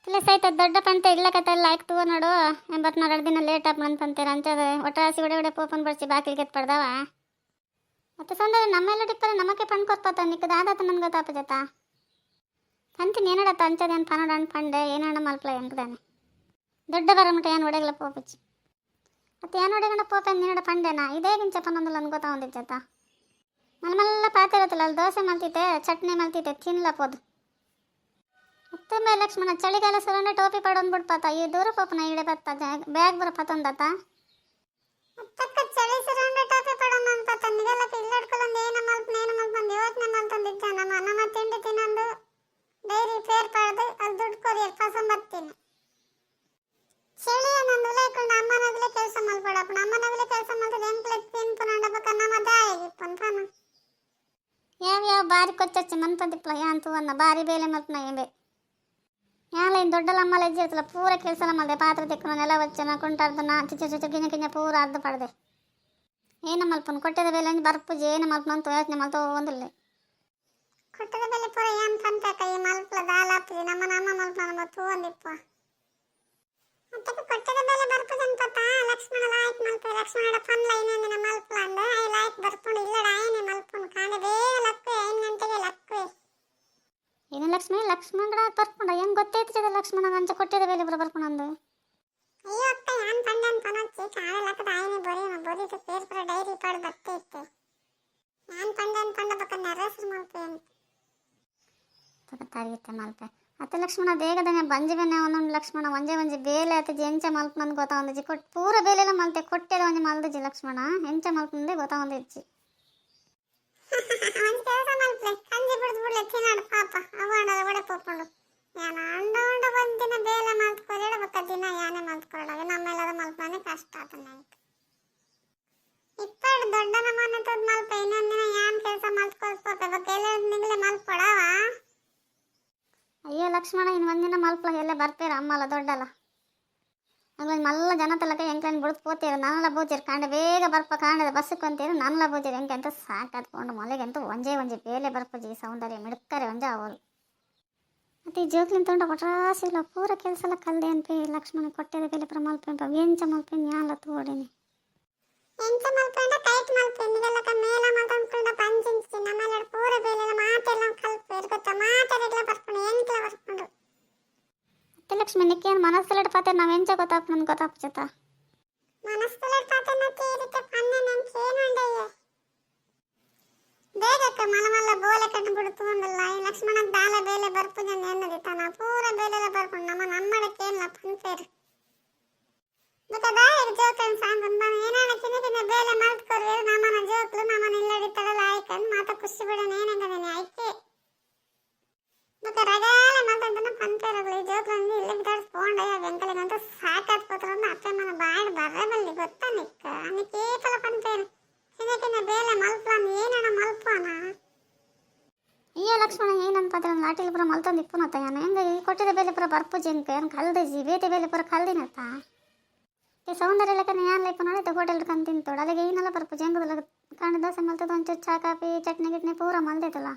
ಕೆಲಸ ಆಯ್ತು ದೊಡ್ಡ ಪಂತೆ ಇಡ್ಲಕತ್ತಲ್ಲ ಆಯ್ತು ತಗೋ ನೋಡು 84 ದಿನ ಲೇಟ್ ಆಪ್ ಅಂತಂತೀರ ಅಂಚದ ಒಟ್ರಾಸಿ ಒಡೆ ಪೋಪನ್ ಬರ್ಸಿ ಬಾಕಿಲಿಗೆ ಪಡ್ದವ ಮತ್ತೆ ಸಂದರೆ ನಮ್ಮೆಲ್ಲ ಟಿಪ್ಪರ ನಮಕ್ಕೆ ಪಂಡ್ ಕೊರ್ಪತ್ತ ನಿಕ್ಕದ ಆದಾತ ನನ್ಗೆ ಗೊತ್ತಾಪ ಜತ ಅಂತೀನಿ ಏನಡತ್ತ ಅಂಚದೇನು ಪನ್ನಡ ಹಣ್ಣು ಪಂಡೆ ಏನಣ್ಣ ಮಲ್ಪಲ ಎಂಕದಾನೆ ದೊಡ್ಡ ಬರಮಟ ಏನು ಒಡೆಗಲ ಪೋಪಿಚ್ಚಿ ಮತ್ತೆ ಏನು ಒಡೆಗಂಡ ಪೋಪನ್ ನೀನಡ ಪಂಡೆನಾ ಇದೇ ಗಿಂಚ ಪನ್ನೊಂದಲ್ಲ ಅನ್ಕೋತ ಒಂದಿತ್ತು ಜತ ಮಲ್ಮಲ್ಲ ಪಾತೆ ಇರುತ್ತಲ್ಲ ಅಲ್ಲಿ ದೋಸೆ ಮಲ್ತಿದ್ದೆ ಚಟ್ನಿ ಮಲ್ತಿದ್ದೆ ತಿನ್ಲಪ್ಪೋದು ಮತ್ತೆ ಮೇಲೆ ಲಕ್ಷ್ಮಣ ಚಳಿಗಾಲ ಸರನೆ ಟೋಪಿ ಪಡೊಂದು ಬಿಡ್ಪಾತ ಈ ದೂರ ಪೋಪನ ಈಡೆ ಬತ್ತ ಬ್ಯಾಗ್ ಬರ ಪತ್ತೊಂದತ್ತ ಅತ್ತಕ್ಕ ಚಳಿ ಸರನೆ ಟೋಪಿ ಪಡೊಂದು ಅಂತ ತಂದಿಗೆಲ್ಲ ಇಲ್ಲಡ್ಕೊಳ್ಳೊಂದು ಏನು ಮಲ್ಪಂದು ಯೋಚನೆ ಮಲ್ತಂದಿದ್ದ ನಮ್ಮ ತಿಂಡಿ ತಿನ್ನೊಂದು ಡೈರಿ ಫೇರ್ ಪಡೆದು ಅಲ್ಲಿ ದುಡ್ಡು ಕೊರಿಯರ್ ಪಸಂಬತ್ತೀನಿ ಚಳಿ ಅನ್ನೊಂದು ಲೇಕೊಂಡು ಅಮ್ಮನಾಗಲೇ ಕೆಲಸ ಮಲ್ಪಡಪ್ಪ ಅಮ್ಮನಾಗಲೇ ಕೆಲಸ ಮಲ್ತದೆ ಎಂಕ್ಲೆ ತಿನ್ಪುನಂಡಬಕ್ಕ ನಮ್ಮ ದಾಯಿಗಿಪ್ಪನ್ ಪನ ಯಾವ ಬಾರಿ ಕೊಚ್ಚಚ್ಚಿ ಮನ್ಪದಿಪ್ಲ ಯಾಂತು ಅನ್ನ ಬಾರಿ ಬೇಲೆ ಮಲ್ಪನ ಏಂಬೆ ಯಾಲ ಇನ್ನು ದೊಡ್ಡಲ್ಲ ಅಮ್ಮಲ್ಲ ಹೆಜ್ಜೆ ಇರ್ತಲ್ಲ ಪೂರ ಕೆಲಸ ಮಲ್ದೆ ಪಾತ್ರೆ ತೆಕ್ಕನು ನೆಲ ವಚ್ಚನ ಕುಂಟಾರ್ದನ ಚಿಚ್ಚ ಗಿಂಜ ಪೂರ ಅರ್ಧ ಪಡ್ದೆ ಏನ ಮಲ್ಪನ್ ಕೊಟ್ಟದ ಬೇಲೆ ಬರ್ಪುಜಿ ಏನು ಮಲ್ಪನ ಅಂತ ಯೋಚನೆ ಮಲ್ತೋ ಒಂದಿಲ್ಲ ಕೊಟ್ಟದ ಬೆಲೆ ಪೂರ ಏನ್ ಪಂತ ಕೈ ಮಲ್ಪಲ ದಾಲಾಪ್ತಿ ನಮ್ಮ ಮಲ್ಪನ ಬತ್ತು ಒಂದಿಪ್ಪ ಅತ್ತಕ್ಕೆ ಕೊಟ್ಟದ ಬೆಲೆ ಬರ್ಪುಜನ್ ಪತ್ತ ಲಕ್ಷ್ಮಣ ಲಾಯ್ಕ್ ಮಲ್ಪೆ ಲಕ್ಷ್ಮಣಡ ಪನ್ಲ ಇನ್ನೊಂದಿನ ಮಲ್ಪಲ ಅಂದ ಐ ಲಾಯ್ಕ್ ಬರ್ಪುಂಡು ಇಲ್ಲಡ ಆಯ್ನೆ ಮಲ್ಪುಂಡು ಕಾಂಡೆ ಬೇಗ ಲಕ್ವೆ 5 ಗಂಟೆಗೆ ಲಕ್ವೆ ಏನು ಲಕ್ಷ್ಮಣ ಬರ್ಕೊಂಡ ಹೆಂಗ್ ಗೊತ್ತೈತಿ ಲಕ್ಷ್ಮಣ ಅಂಚ ಕೊಟ್ಟಿದ ಬೇಲೆ ಬರ್ಕೊಂಡಂದು ಅಯ್ಯೋ ಅಕ್ಕ ಯಾನ್ ಪಂಡನ್ ಪನೊಚ್ಚಿ ಕಾಳೆ ಲಕ್ಕದ ಆಯ್ನೆ ಬೊರಿದು ಪೇರ್ಪುರ ಡೈರಿ ಪಾಡು ಬತ್ತೆ ಇತ್ತೆ ಯಾನ್ ಪಂಡನ್ ಪಂಡ ಬಕ್ಕ ನರಸರು ಮಲ್ಪೆ ತರಿಯುತ್ತೆ ಮಲ್ಪೆ ಅತ್ತೆ ಲಕ್ಷ್ಮಣ ಬೇಗದನೆ ಬಂಜಿವೆನೆ ಒಂದೊಂದು ಲಕ್ಷ್ಮಣ ಒಂಜೆ ಬೇಲೆ ಅತ್ತೆ ಎಂಚ ಮಲ್ಪನಂದು ಗೊತ್ತಾ ಒಂದಿಜ್ಜಿ ಪೂರ ಬೇಲೆಲ್ಲ ಮಲ್ತೆ ಕೊಟ್ಟೆದ ಒಂಜಿ ಮಲ್ದಿಜ್ಜಿ ಲಕ್ಷ್ಮಣ ಎಂಚ ಮಲ್ಪಂದೆ ಗೊತ್ತಾ ಒಂದಿಜ್ಜಿ ಅವನ್ ಕೆಲಸ ಮಲ್ಪೆ ಕಂಜಿ ಬಿಡ್ದು ಬಿಡ್ಲೆ ತಿನ್ನಾಡು ಪಾಪ ಅವನ ಒಡೆ ಪೋಪುಂಡು ಯಾನ ಅಂಡ ಬಂದಿನ ಬೇಲೆ ಮಲ್ತ್ಕೊರೆಡ ಬಕ್ಕ ದಿನ ಯಾನೆ ಮಲ್ತ್ಕೊರಡ ನಮ್ಮೆಲ್ಲದ ಮಲ್ಪನೆ ಕಷ್ಟ ಆತನ ಇಪ್ಪಡು ದೊಡ್ಡ ನಮ್ಮನೆ ತದ್ ಮಲ್ಪೆ ಇನ್ನೊಂದಿನ ಯಾನ್ ಕೆಲಸ ಮಲ್ತ್ಕೊಳ್ಸ್ಕೋತೆ ಬಕ್ಕ ಎಲ್ಲ ನಿಂಗ್ಲೆ ಮಲ್ಪೊಡವ ಅಯ್ಯೋ ಲಕ್ಷ್ಮಣ ಇನ್ನು ಒಂದಿನ ಮಲ್ಪಲ ಎಲ್ಲ ಬರ್ತೀರ ಅಮ್ಮಲ್ಲ ದೊಡ್ಡಲ್ಲ ಹಂಗಾಗಿ ಮಲ್ಲ ಜನ ತಲಕ ಎಂಕ್ಲೈನ್ ಬಿಡ್ದು ಪೋತೀರ ನನ್ನೆಲ್ಲ ಬೋಚಿರ್ ಕಾಂಡೆ ಬೇಗ ಬರ್ಪ ಕಾಂಡದ ಬಸ್ಸಕ್ಕೆ ಅಂತೀರ ನನ್ನೆಲ್ಲ ಬೋಚಿರ್ ಹೆಂಗೆ ಅಂತ ಸಾಕಾದ್ಕೊಂಡು ಮಲೆಗಂತೂ ಒಂಜೆ ಬೇಲೆ ಬರ್ಪಜಿ ಸೌಂದರ್ಯ ಮಿಡ್ಕರೆ ಒಂಜೆ ಅವಳು ಮತ್ತು ಈ ಜೋಕ್ಲಿನ ತೊಂಡ ಒಟ್ರಾಸಿಲ್ಲ ಪೂರ ಕೆಲಸ ಎಲ್ಲ ಕಲ್ದೆ ಅನ್ಪಿ ಲಕ್ಷ್ಮಣ ಕೊಟ್ಟೆದ ಬೇಲೆ ಪುರ ಮಲ್ಪೆ ಎಂಚ ಮಲ್ಪೆ ಯಾಲ ತೋಡಿನಿ ಎಂಚ ಮಲ್ಪೆಂಡ ಟೈಟ್ ಮಲ್ಪೆ ನಿಗಲಕ ಮೇಲ ಮಲ್ತಂಕೊಂಡ ಪಂಚಿಂಚಿ ನಮ್ಮೆಲ್ಲ ಪೂರ ಬೇಲೆಲ್ಲ ಮಾತೆಲ್ಲ ಕಲ್ಪೆ ಗೊತ್ತಾ ಮಾತೆಲ್ಲ ಬರ್ಕೊಂಡು ಎಂಕ್ಲ ಬರ್ಕೊಂಡು ಮತ್ತೆ ಲಕ್ಷ್ಮಿ ನಿಕ್ಕೇನು ಮನಸ್ಸಲ್ಲಿ ಪಾತೆ ನಾವು ಎಂಚ ಗೊತ್ತಾಪ ನಮ್ಗೆ ಗೊತ್ತಾಪ್ಚತ ಮನಸ್ಸಲ್ಲಿ ಪಾತನ ತೀರಿತ ಪನ್ನೆ ನೆನ್ಪು ಏನುಂಡಯ್ಯ ಬೇಗಕ್ಕ ಮಲಮಲ್ಲ ಬೋಲೆ ಕಟ್ಟು ಬಿಡುತ್ತುಂಡಲ್ಲ ಈ ಲಕ್ಷ್ಮಣ ದಾಲ ಬೇಲೆ ಬರ್ಪುಜನ್ ಎನ್ನದಿತ್ತಾನ ಪೂರ ಬೇಲೆಲ್ಲ ಬರ್ಕೊಂಡು ನಮ್ಮಡಕ್ಕೇನಿಲ್ಲ ಪನ್ಪೇರು ಬುಕ್ಕ ದಾಯಿಗೆ ಜೋಕನ್ ಸಾಂಗುನ್ ಬನ ಏನಾನ ಕಿನ್ನ ಬೇಲೆ ಮಲ್ತ್ಕೊರು ನಮ್ಮನ ಜೋಕ್ಲು ನಮ್ಮನ ಇಲ್ಲಡಿತ್ತಳಲ್ಲ ಆಯ್ಕನ್ ಮಾತ ಖುಷಿ ಬಿಡೋಣ ಏನೆಂಗದೇನೆ ಆಯ್ಕೆ ಬುಕ್ಕ ರಗಾಲ ಮಲ್ತಂತನ ಪನ್ಪೇರಗಳು ಈ ಜೋಕ್ಲಂದು ಇಲ್ಲ ಬಿದ್ದಾಡ್ಸ್ಕೊಂಡಯ್ಯ ವೆಂಕಲಿಗಂತೂ ಸಾಕಾತ್ಕೋತಾರಂದು ಅಪ್ಪೆ ಮನ ಬಾಯ್ಡು ಬರ್ರಬಲ್ಲಿ ಗೊತ್ತಾ ನಿಕ್ಕ ಅನ್ನಕ್ಕೇಪಲ ಪನ್ಪೇರು ಕಿನ್ನ ಬೇಲೆ ಮಲ್ಪನ ಏನಣ್ಣ ಮಲ್ಪನ ಅಯ್ಯೋ ಲಕ್ಷ್ಮಣ ಏನಂತ ಲಾಟಿಲಿ ಪುರ ಮಲ್ತೊಂದು ಇಪ್ಪುನತ್ತ ಯಾನ ಹೆಂಗೆ ಕೊಟ್ಟಿದ ಬೇಲೆ ಪುರ ಬರ್ಪುಜಿ ಎಂಕ ಏನು ಕಲ್ದಜಿ ಬೇತೆ ಬೇಲೆ ಪುರ ಕಲ್ದಿನತ್ತ ಈ ಸೌಂದರ್ಯ ಲೆಕ್ಕನ ಯಾನ್ ಲೈಪ್ ನೋಡಿದ ಹೋಟೆಲ್ ಕಂಡು ತಿಂತೋಡು ಅಲ್ಲಿಗೆ ಏನೆಲ್ಲ ಬರ್ಪುಜಿ ಹೆಂಗದಲ್ಲ ಕಾಂಡ ದೋಸೆ ಮಲ್ತದ ಒಂಚೂರು ಚಾ ಕಾಫಿ ಚಟ್ನಿ ಗಿಟ್ನಿ ಪೂರ ಮಲ್ದೈತಲ್ಲ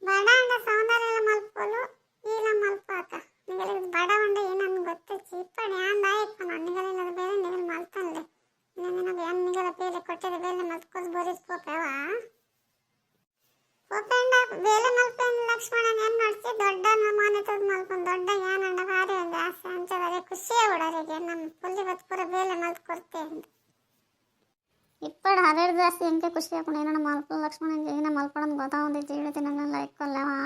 ಬಡಾಂಡ ಸೌಂದರ್ಯ ಮಲ್ಪೋಲು ಈಲ ಮಲ್ಪಾಕ ನಿಗಲಿ ಬಡವಂಡ ಏನನ್ನು ಗೊತ್ತಚ್ಚಿ ಇಪ್ಪಡಿ ಯಾನ್ ದಾಯಕ್ಕನ ನಿಗಲಿಲ್ಲದ ಬೇರೆ ನಿಗಲ್ ಮಲ್ತನ್ಲೆ ನಿನಗೆ ಯಾನ್ ನಿಗಲ ಬೇಲೆ ಕೊಟ್ಟಿದ ಬೇಲೆ ಮಲ್ತ್ಕೊಸ್ ಬೋರಿಸ್ ಪೋಪೆವಾ ಪೋಪೆಂಡ ಬೇಲೆ ಮಲ್ಪೆಂಡ ಲಕ್ಷ್ಮಣನ್ ಏನ್ ನೋಡ್ಸಿ ದೊಡ್ಡ ನಮ್ಮನೆ ತದ್ ಮಲ್ಪನ್ ದೊಡ್ಡ ಯಾನಂಡ ಭಾರಿ ಒಂದು ಆಸೆ ಅಂಚದರೆ ಖುಷಿಯೇ ಉಡರಿಗೆ ನಮ್ಮ ಪುಲ್ಲಿ ಬತ್ಪುರ ಬೇಲೆ ಮಲ್ತ್ಕೊಡ್ತೆ ಅಂತ ಇಪ್ಪಡು ಹರಡು ಜಾಸ್ತಿ ಹೆಂಗೆ ಖುಷಿ ಹಾಕೊಂಡು ಏನೋ ಮಲ್ಪ ಲಕ್ಷ್ಮಣ ಏನೋ ಮಲ್ಪಡೋದು ಗೊತ್ತಾ ಒಂದಿದ್ದು ಹೇಳ್ತೀನಿ ನಂಗೆ ಲೈಕ್ ಕೊಲ್ಲವಾ